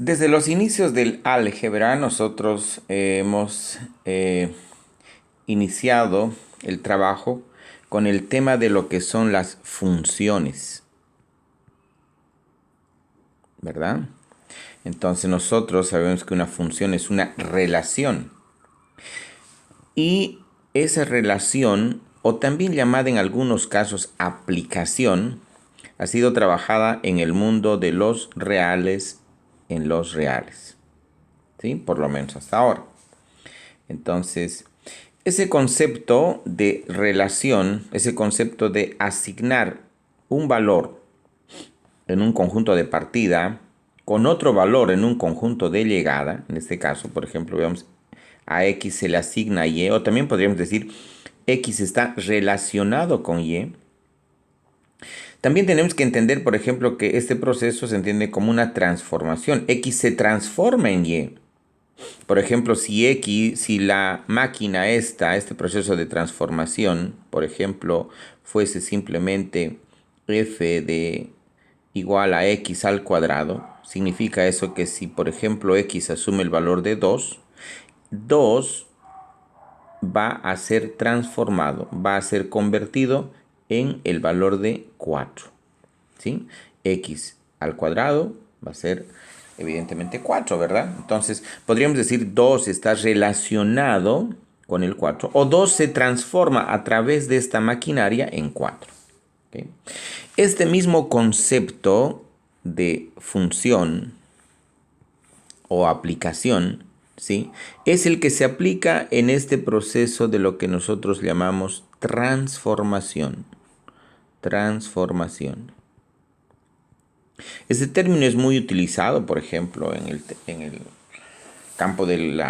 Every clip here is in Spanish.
Desde los inicios del álgebra, nosotros hemos iniciado el trabajo con el tema de lo que son las funciones, ¿verdad? Entonces nosotros sabemos que una función es una relación y esa relación, o también llamada en algunos casos aplicación, ha sido trabajada en el mundo de los reales en los reales, ¿sí? Por lo menos hasta ahora. Entonces, ese concepto de relación, ese concepto de asignar un valor en un conjunto de partida con otro valor en un conjunto de llegada, en este caso, por ejemplo, veamos, a X se le asigna Y, o también podríamos decir X está relacionado con Y. También tenemos que entender, por ejemplo, que este proceso se entiende como una transformación. X se transforma en Y. Por ejemplo, si la máquina este proceso de transformación, por ejemplo, fuese simplemente f de igual a x al cuadrado, significa eso que si, por ejemplo, x asume el valor de 2, 2 va a ser transformado, va a ser convertido en el valor de 4. ¿Sí? X al cuadrado va a ser evidentemente 4, ¿verdad? Entonces podríamos decir 2 está relacionado con el 4 o 2 se transforma a través de esta maquinaria en 4. ¿Okay? Este mismo concepto de función o aplicación, ¿sí? Es el que se aplica en este proceso de lo que nosotros llamamos transformación. Transformación. Este término es muy utilizado, por ejemplo, en el campo del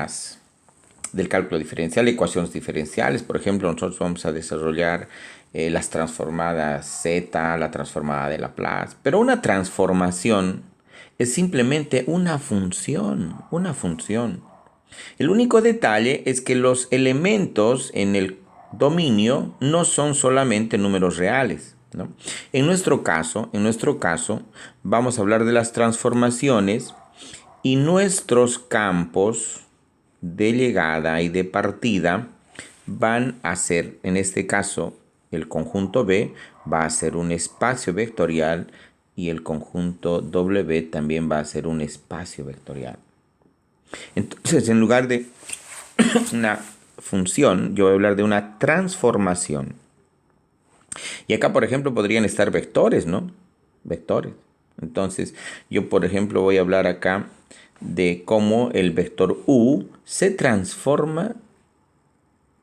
cálculo diferencial, ecuaciones diferenciales. Por ejemplo, nosotros vamos a desarrollar las transformadas Z, la transformada de Laplace. Pero una transformación es simplemente una función, una función. El único detalle es que los elementos en el dominio no son solamente números reales, ¿no? En nuestro caso, vamos a hablar de las transformaciones y nuestros campos de llegada y de partida van a ser, en este caso, el conjunto B va a ser un espacio vectorial y el conjunto W también va a ser un espacio vectorial. Entonces, en lugar de una función, yo voy a hablar de una transformación. Y acá, por ejemplo, podrían estar vectores, ¿no? Vectores. Entonces, yo, por ejemplo, voy a hablar acá de cómo el vector U se transforma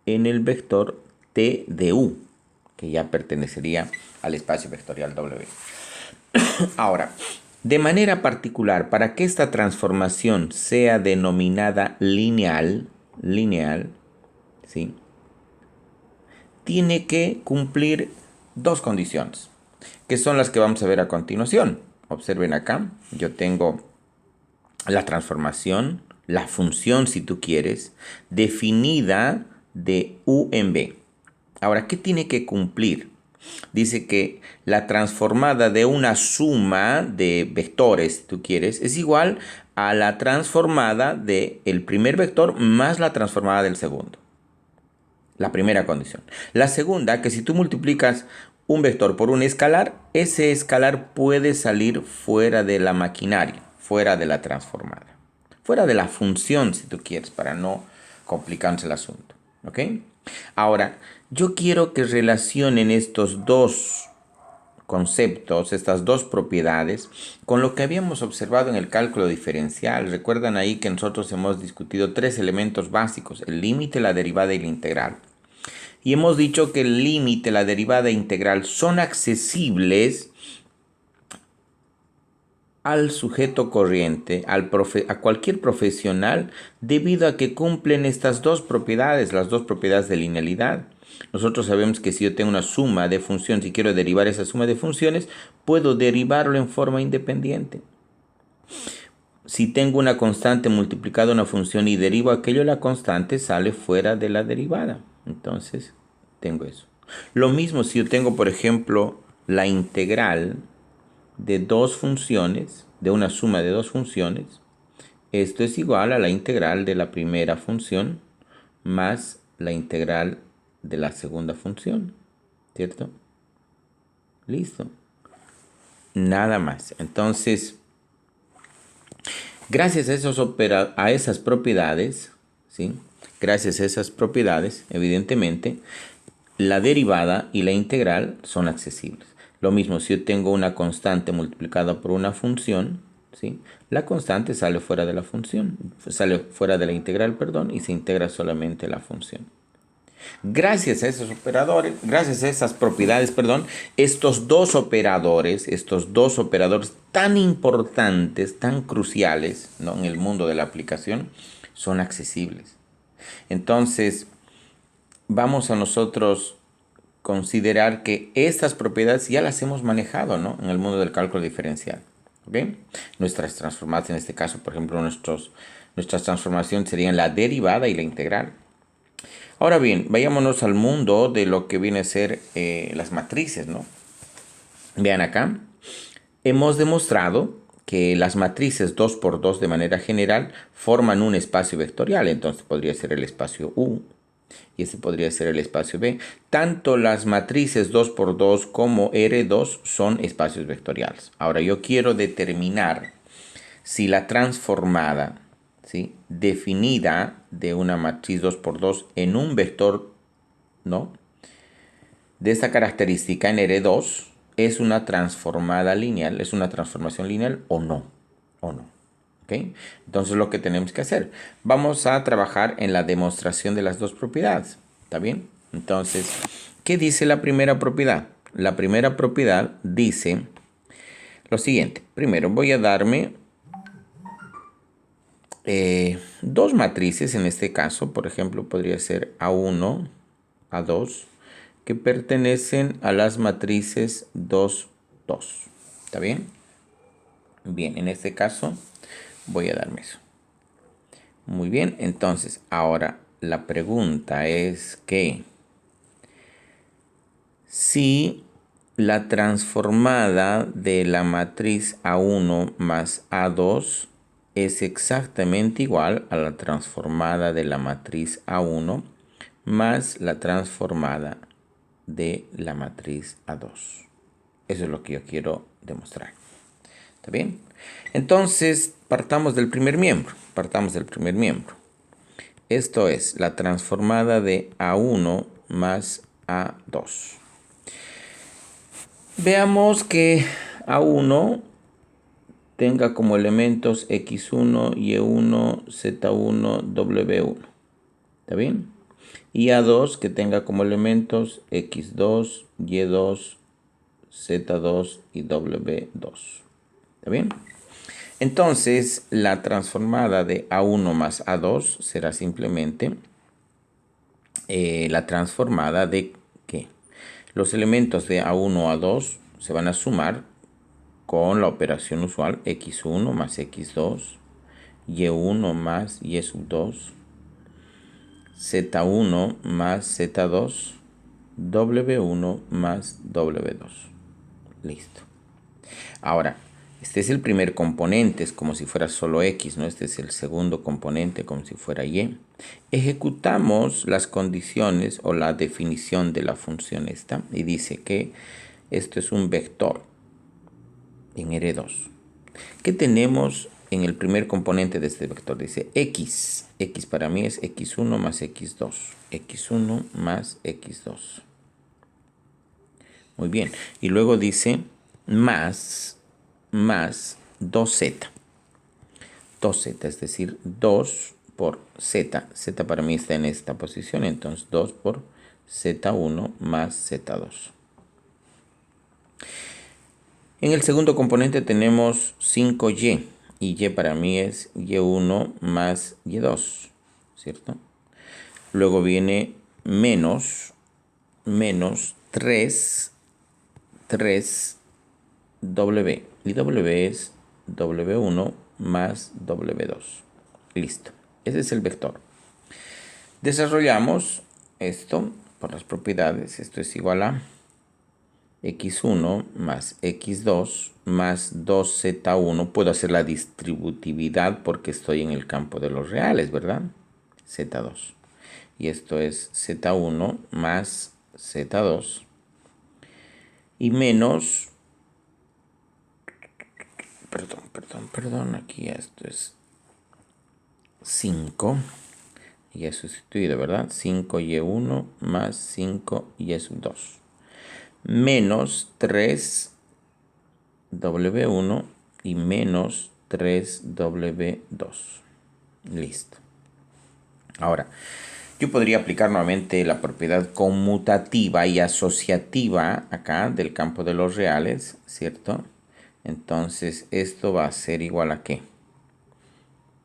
en el vector T de U, que ya pertenecería al espacio vectorial W. Ahora, de manera particular, para que esta transformación sea denominada lineal, ¿sí? Tiene que cumplir dos condiciones, que son las que vamos a ver a continuación. Observen acá, yo tengo la transformación, la función si tú quieres, definida de U en B. Ahora, ¿qué tiene que cumplir? Dice que la transformada de una suma de vectores, si tú quieres, es igual a la transformada del primer vector más la transformada del segundo. La primera condición. La segunda, que si tú multiplicas un vector por un escalar, ese escalar puede salir fuera de la maquinaria, fuera de la transformada, fuera de la función, si tú quieres, para no complicarse el asunto. ¿Ok? Ahora, yo quiero que relacionen estos dos conceptos, estas dos propiedades, con lo que habíamos observado en el cálculo diferencial. Recuerdan ahí que nosotros hemos discutido tres elementos básicos: el límite, la derivada y la integral. Y hemos dicho que el límite, la derivada e integral son accesibles al sujeto corriente, a cualquier profesional, debido a que cumplen estas dos propiedades, las dos propiedades de linealidad. Nosotros sabemos que si yo tengo una suma de funciones y quiero derivar esa suma de funciones, puedo derivarlo en forma independiente. Si tengo una constante multiplicada una función y derivo aquello, la constante sale fuera de la derivada. Entonces, tengo eso. Lo mismo si yo tengo, por ejemplo, la integral de dos funciones, de una suma de dos funciones, Esto es igual a la integral de la primera función más la integral de la segunda función, ¿cierto? Listo. Nada más. Entonces, gracias a esas propiedades, ¿sí? Gracias a esas propiedades, evidentemente, la derivada y la integral son accesibles. Lo mismo si yo tengo una constante multiplicada por una función, ¿sí? La constante sale fuera de la función, sale fuera de la integral, perdón, y se integra solamente la función. Gracias a esos operadores, gracias a esas propiedades, perdón, estos dos operadores tan importantes, tan cruciales, ¿no?, en el mundo de la aplicación, son accesibles. Entonces, vamos a nosotros considerar que estas propiedades ya las hemos manejado, ¿no?, en el mundo del cálculo diferencial. ¿Okay? Nuestras transformadas, en este caso, por ejemplo, nuestras transformaciones serían la derivada y la integral. Ahora bien, vayámonos al mundo de lo que viene a ser las matrices, ¿no? Vean acá, hemos demostrado que las matrices 2 por 2 de manera general forman un espacio vectorial. Entonces podría ser el espacio U y ese podría ser el espacio B. Tanto las matrices 2 por 2 como R2 son espacios vectoriales. Ahora yo quiero determinar si la transformada, ¿sí?, definida de una matriz 2 por 2 en un vector, ¿no?, de esta característica en R2 es una transformada lineal, es una transformación lineal o no. ¿Okay? Entonces lo que tenemos que hacer, vamos a trabajar en la demostración de las dos propiedades. ¿Está bien? Entonces, ¿qué dice la primera propiedad? La primera propiedad dice lo siguiente. Primero voy a darme dos matrices, en este caso, por ejemplo, podría ser A1, A2, que pertenecen a las matrices 2, 2. ¿Está bien? Bien, en este caso voy a darme eso. Muy bien, entonces ahora la pregunta es que si la transformada de la matriz A1 más A2 es exactamente igual a la transformada de la matriz A1 más la transformada de la matriz A2. Eso es lo que yo quiero demostrar. ¿Está bien? Entonces, partamos del primer miembro. Esto es la transformada de A1 más A2. Veamos que A1 tenga como elementos X1, Y1, Z1, W1. ¿Está bien? Y A2 que tenga como elementos X2, Y2, Z2 y W2. ¿Está bien? Entonces, la transformada de A1 más A2 será simplemente la transformada de ¿qué? Los elementos de A1 a A2 se van a sumar con la operación usual X1 más X2, Y1 más Y2, Z1 más Z2, W1 más W2. Listo. Ahora, este es el primer componente, es como si fuera solo X, ¿no? Este es el segundo componente, como si fuera Y. Ejecutamos las condiciones o la definición de la función esta y dice que esto es un vector en R2. ¿Qué tenemos en el primer componente de este vector? Dice X. X para mí es X1 más X2. X1 más X2. Muy bien. Y luego dice más 2Z. 2Z, es decir, 2 por Z. Z para mí está en esta posición, entonces 2 por Z1 más Z2. En el segundo componente tenemos 5Y. Y Y para mí es Y1 más Y2, ¿cierto? Luego viene menos 3W. Y W es W1 más W2. Listo. Ese es el vector. Desarrollamos esto por las propiedades. Esto es igual a x1 más x2 más 2z1. Puedo hacer la distributividad porque estoy en el campo de los reales, ¿verdad? z2. Y esto es z1 más z2. Y menos... Perdón. Aquí esto es 5. Y es sustituido, ¿verdad? 5y1 más 5y2. Menos 3w1 y menos 3w2. Listo. Ahora, yo podría aplicar nuevamente la propiedad conmutativa y asociativa acá del campo de los reales, ¿cierto? Entonces, esto va a ser igual a ¿qué?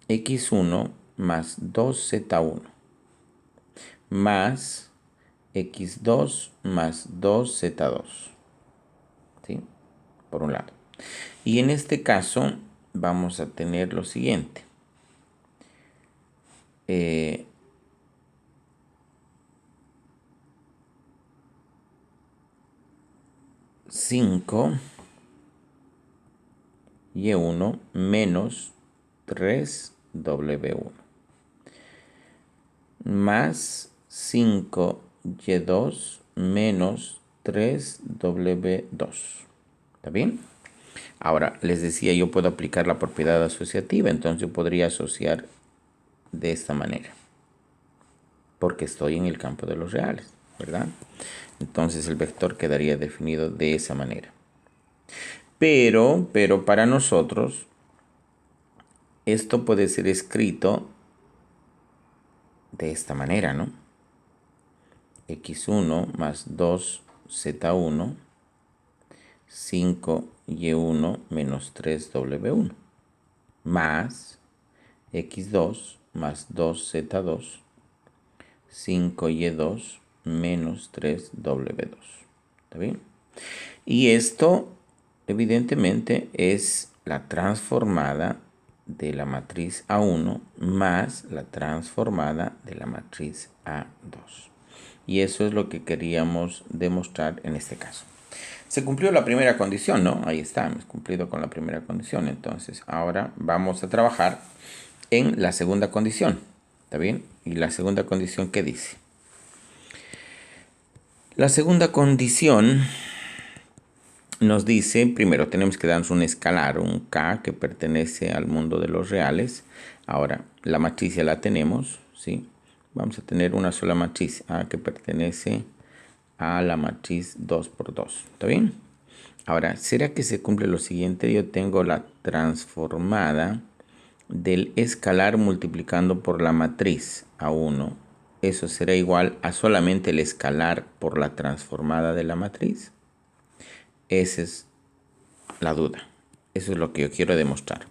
x1 más 2z1 más x2 más 2z2. ¿Sí? Por un lado. Y en este caso vamos a tener lo siguiente. 5 y1 menos 3w1 más 5y2 menos 3w2. ¿Está bien? Ahora, les decía, yo puedo aplicar la propiedad asociativa, entonces yo podría asociar de esta manera, porque estoy en el campo de los reales, ¿verdad? Entonces el vector quedaría definido de esa manera. Pero para nosotros, esto puede ser escrito de esta manera, ¿no? x1 más 2z1, 5y1 menos 3w1, más x2 más 2z2, 5y2 menos 3w2. ¿Está bien? Y esto, evidentemente, es la transformada de la matriz A1 más la transformada de la matriz A2. Y eso es lo que queríamos demostrar en este caso. Se cumplió la primera condición, ¿no? Ahí está, hemos cumplido con la primera condición. Entonces, ahora vamos a trabajar en la segunda condición. ¿Está bien? Y la segunda condición, ¿qué dice? La segunda condición nos dice, primero tenemos que darnos un escalar, un K que pertenece al mundo de los reales. Ahora, la matriz ya la tenemos, ¿sí? Vamos a tener una sola matriz A que pertenece a la matriz 2 por 2. ¿Está bien? Ahora, ¿será que se cumple lo siguiente? Yo tengo la transformada del escalar multiplicando por la matriz A1. Eso será igual a solamente el escalar por la transformada de la matriz. Esa es la duda. Eso es lo que yo quiero demostrar.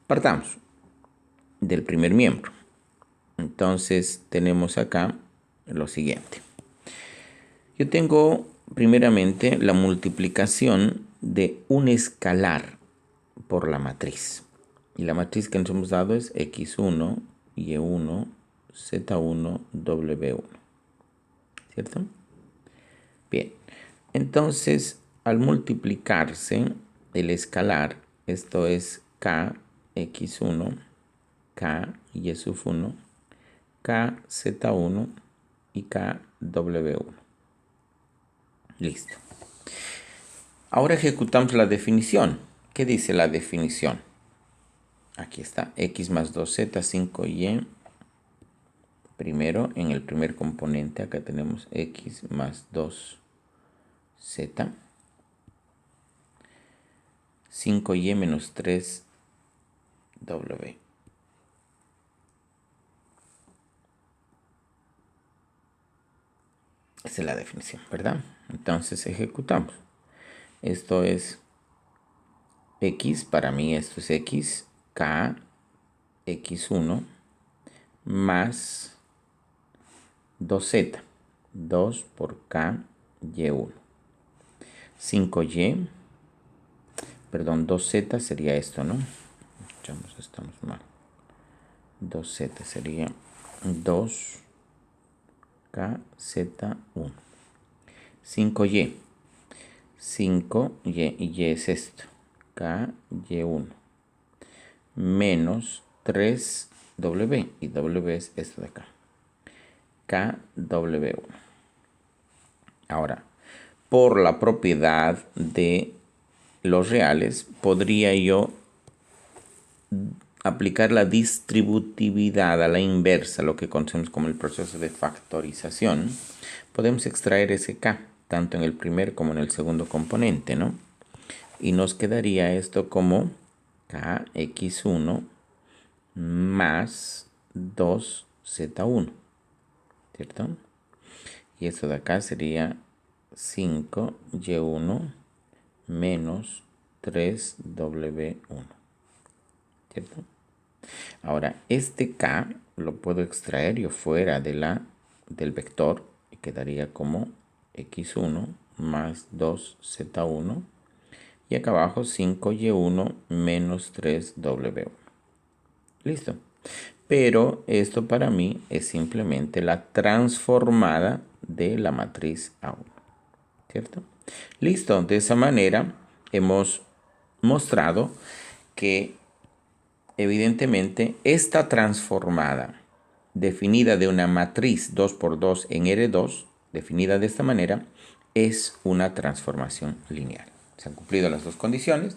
Partamos del primer miembro. Entonces tenemos acá lo siguiente. Yo tengo primeramente la multiplicación de un escalar por la matriz. Y la matriz que nos hemos dado es x1, y1, z1, w1. ¿Cierto? Bien. Entonces, al multiplicarse el escalar, esto es k x1, k y sub 1, k z1 y k w1. Listo. Ahora ejecutamos la definición. ¿Qué dice la definición? Aquí está, x más 2z, 5y. Primero, en el primer componente, acá tenemos x más 2z. 5y menos 3w. Esa es la definición, ¿verdad? Entonces ejecutamos. Esto es x, para mí esto es x, k, x1, más 2z, 2 por k, y1. 5y, perdón, 2z sería esto, ¿no? Estamos mal. 2z sería 2kz1. 5y. 5y, y es esto, KY1, menos 3W, y W es esto de acá, KW1. Ahora, por la propiedad de los reales, podría yo aplicar la distributividad a la inversa, lo que conocemos como el proceso de factorización. Podemos extraer ese K, tanto en el primer como en el segundo componente, ¿no? Y nos quedaría esto como KX1 más 2Z1, ¿cierto? Y esto de acá sería 5Y1 menos 3W1, ¿cierto? Ahora, este K lo puedo extraer yo fuera del vector y quedaría como X1 más 2Z1 y acá abajo 5Y1 menos 3W1. Listo. Pero esto para mí es simplemente la transformada de la matriz A1, ¿cierto? Listo. De esa manera hemos mostrado que evidentemente esta transformada definida de una matriz 2×2 en R2, definida de esta manera, es una transformación lineal. Se han cumplido las dos condiciones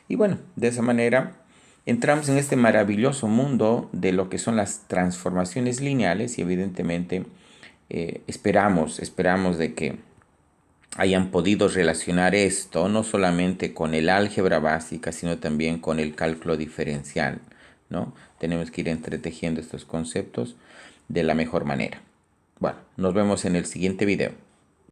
y bueno, de esa manera entramos en este maravilloso mundo de lo que son las transformaciones lineales y evidentemente esperamos de que hayan podido relacionar esto no solamente con el álgebra básica, sino también con el cálculo diferencial, ¿no? Tenemos que ir entretejiendo estos conceptos de la mejor manera. Bueno, nos vemos en el siguiente video.